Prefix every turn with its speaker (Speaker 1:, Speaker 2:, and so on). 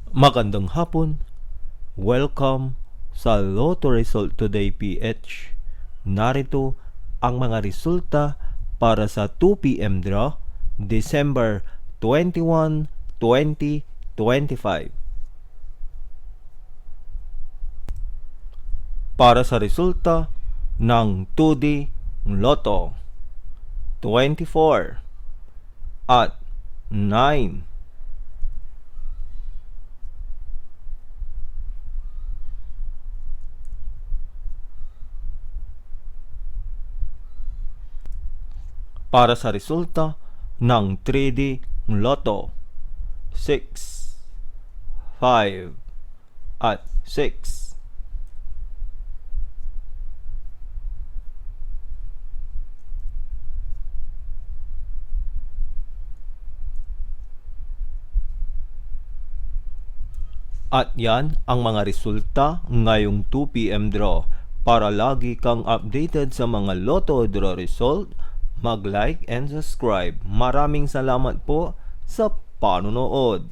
Speaker 1: Magandang hapon. Welcome sa Lotto Result Today PH. Narito ang mga resulta para sa 2 p.m. draw, December 21, 2025. Para sa resulta ng 2D Lotto, 24 at 9. Para sa resulta ng 3D Lotto, 6, 5 at 6. At yan ang mga resulta ngayong 2 p.m. draw. Para lagi kang updated sa mga Lotto draw result, mag-like and subscribe. Maraming salamat po sa panonood.